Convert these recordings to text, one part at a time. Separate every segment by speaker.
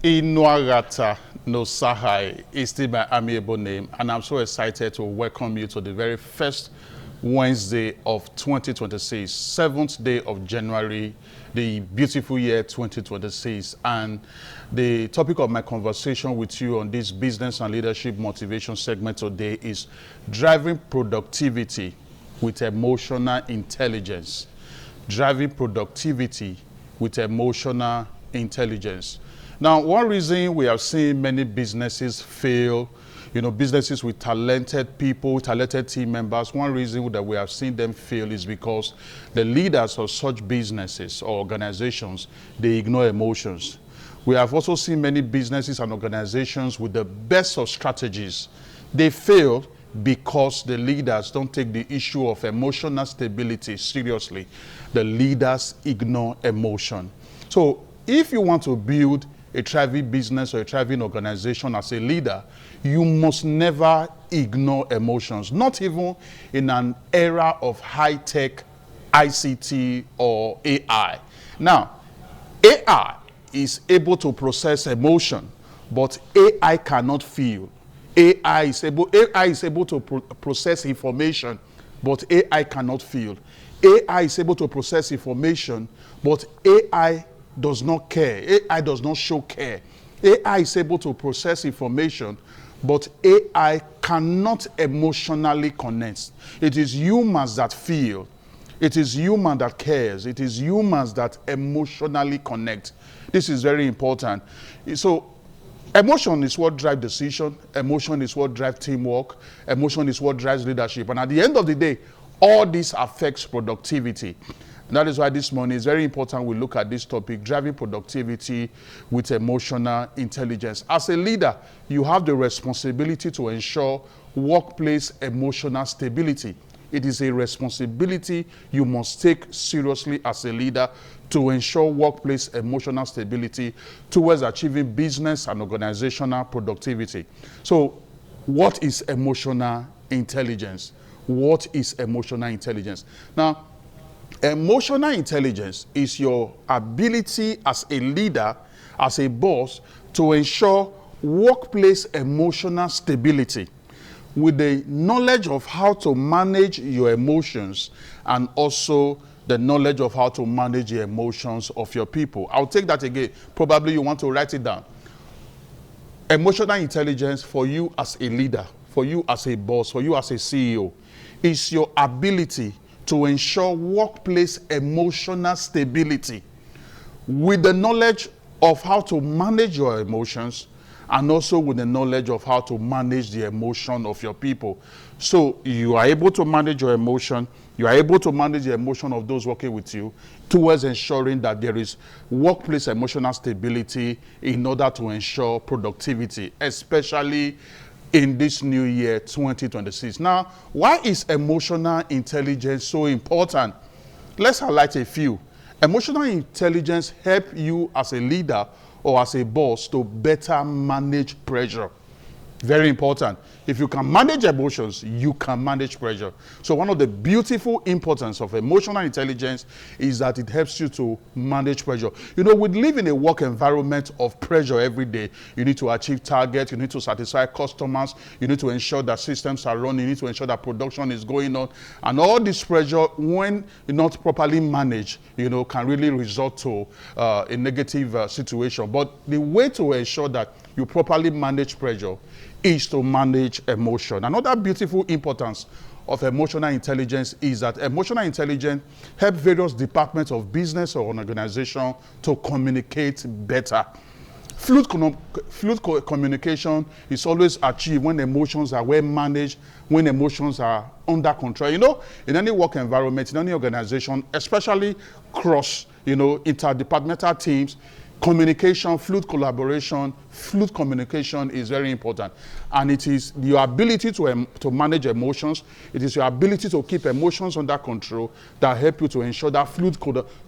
Speaker 1: Inuagata no Sahai is still my amiable name, and I'm so excited to welcome you to the very first Wednesday of 2026, 7th day of January, the beautiful year 2026. And the topic of my conversation with you on this business and leadership motivation segment today is driving productivity with emotional intelligence. Driving productivity with emotional intelligence. Now, one reason we have seen many businesses fail, businesses with talented people, talented team members, one reason that we have seen them fail is because the leaders of such businesses or organizations, they ignore emotions. We have also seen many businesses and organizations with the best of strategies. They fail because the leaders don't take the issue of emotional stability seriously. The leaders ignore emotion. So if you want to build a thriving business or a thriving organization as a leader, you must never ignore emotions, not even in an era of high-tech ICT or AI. Now, AI is able to process emotion, but AI cannot feel. AI is able to process information, but AI cannot feel. AI is able to process information, but AI does not care. AI does not show care. AI is able to process information, but AI cannot emotionally connect. It is humans that feel. It is human that cares. It is humans that emotionally connect. This is very important. So, emotion is what drives decision. Emotion is what drives teamwork. Emotion is what drives leadership. And at the end of the day, all this affects productivity. And that is why this morning it's very important we look at this topic, driving productivity with emotional intelligence. As a leader, you have the responsibility to ensure workplace emotional stability. It is a responsibility you must take seriously as a leader to ensure workplace emotional stability towards achieving business and organizational productivity. So, what is emotional intelligence? What is emotional intelligence? Now, emotional intelligence is your ability as a leader, as a boss, to ensure workplace emotional stability with the knowledge of how to manage your emotions and also the knowledge of how to manage the emotions of your people. I'll take that again. Probably you want to write it down. Emotional intelligence for you as a leader, for you as a boss, for you as a CEO, is your ability to ensure workplace emotional stability with the knowledge of how to manage your emotions and also with the knowledge of how to manage the emotion of your people. So you are able to manage your emotion, you are able to manage the emotion of those working with you towards ensuring that there is workplace emotional stability in order to ensure productivity, especially in this new year 2026. Now, why is emotional intelligence so important? Let's highlight a few. Emotional intelligence helps you as a leader or as a boss to better manage pressure. Very important. If you can manage emotions, you can manage pressure. So one of the beautiful importance of emotional intelligence is that it helps you to manage pressure. We live in a work environment of pressure every day. You need to achieve targets, you need to satisfy customers, you need to ensure that systems are running, you need to ensure that production is going on. And all this pressure, when not properly managed, can really result to a negative situation. But the way to ensure that you properly manage pressure is to manage emotion. Another beautiful importance of emotional intelligence is that emotional intelligence helps various departments of business or an organization to communicate better. Fluid communication is always achieved when emotions are well managed, when emotions are under control. In any work environment, in any organization, especially cross, interdepartmental teams, communication, fluid collaboration, fluid communication is very important. And it is your ability to manage emotions, it is your ability to keep emotions under control that help you to ensure that fluid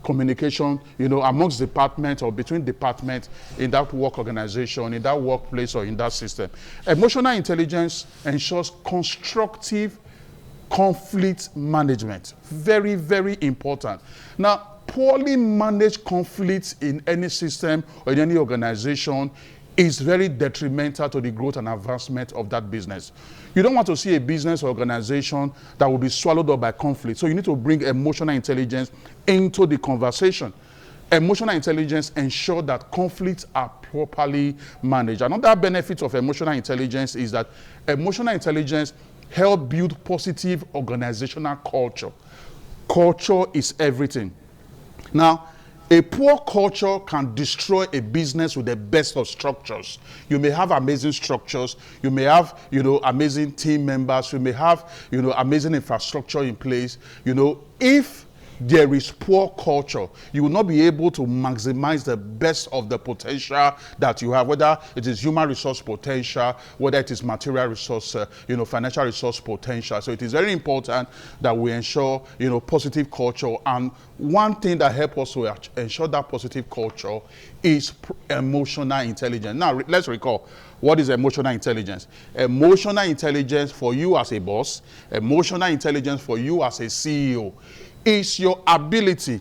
Speaker 1: communication, amongst departments or between departments in that work organization, in that workplace or in that system. Emotional intelligence ensures constructive conflict management. Very, very important. Now, poorly managed conflicts in any system or in any organization is very detrimental to the growth and advancement of that business. You don't want to see a business or organization that will be swallowed up by conflict. So you need to bring emotional intelligence into the conversation. Emotional intelligence ensures that conflicts are properly managed. Another benefit of emotional intelligence is that emotional intelligence helps build positive organizational culture. Culture is everything. Now, a poor culture can destroy a business with the best of structures. You may have amazing structures. You may have, amazing team members. You may have, amazing infrastructure in place. If there is poor culture, you will not be able to maximize the best of the potential that you have, whether it is human resource potential, whether it is material resource, financial resource potential. So it is very important that we ensure, positive culture. And one thing that helps us to ensure that positive culture is emotional intelligence. Now, let's recall, what is emotional intelligence? Emotional intelligence for you as a boss, emotional intelligence for you as a CEO, is your ability,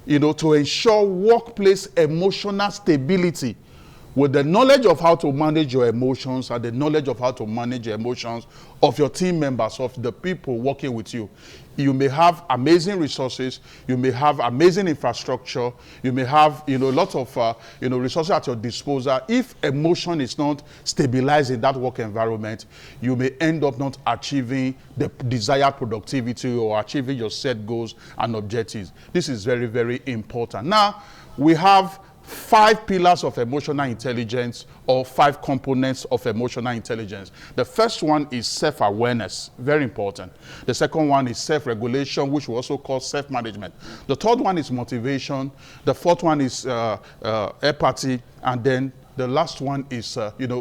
Speaker 1: to ensure workplace emotional stability with the knowledge of how to manage your emotions and the knowledge of how to manage the emotions of your team members, of the people working with you. You may have amazing resources, you may have amazing infrastructure, you may have, lots of, resources at your disposal. If emotion is not stabilized in that work environment, you may end up not achieving the desired productivity or achieving your set goals and objectives. This is very, very important. Now, we have 5 pillars of emotional intelligence, or 5 components of emotional intelligence. The first one is self-awareness, very important. The second one is self-regulation, which we also call self-management. The third one is motivation. The fourth one is empathy. And then the last one is,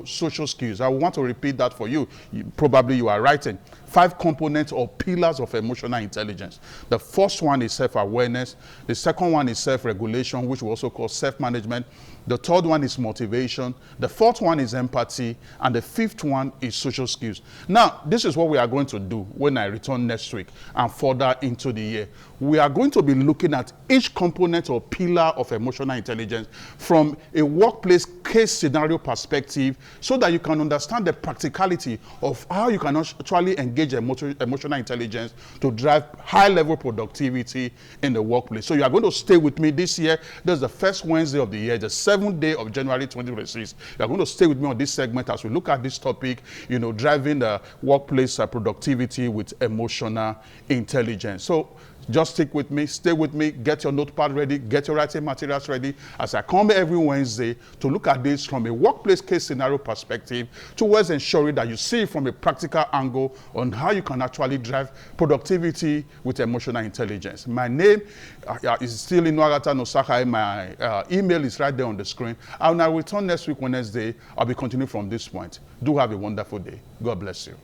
Speaker 1: social skills. I want to repeat that for you. Probably you are writing. 5 components or pillars of emotional intelligence. The first one is self-awareness. The second one is self-regulation, which we also call self-management. The third one is motivation. The fourth one is empathy. And the fifth one is social skills. Now, this is what we are going to do when I return next week and further into the year. We are going to be looking at each component or pillar of emotional intelligence from a workplace case scenario perspective, so that you can understand the practicality of how you can actually engage emotional intelligence to drive high-level productivity in the workplace. So you are going to stay with me this year. This is the first Wednesday of the year, the 7th day of January 2026. You are going to stay with me on this segment as we look at this topic, driving the workplace productivity with emotional intelligence. So just stick with me, stay with me, get your notepad ready, get your writing materials ready as I come every Wednesday to look at this from a workplace case scenario perspective, towards ensuring that you see it from a practical angle on how you can actually drive productivity with emotional intelligence. My name is still Inuagata Nosaka. My email is right there on the screen. And I will return next week Wednesday. I'll be continuing from this point. Do have a wonderful day. God bless you.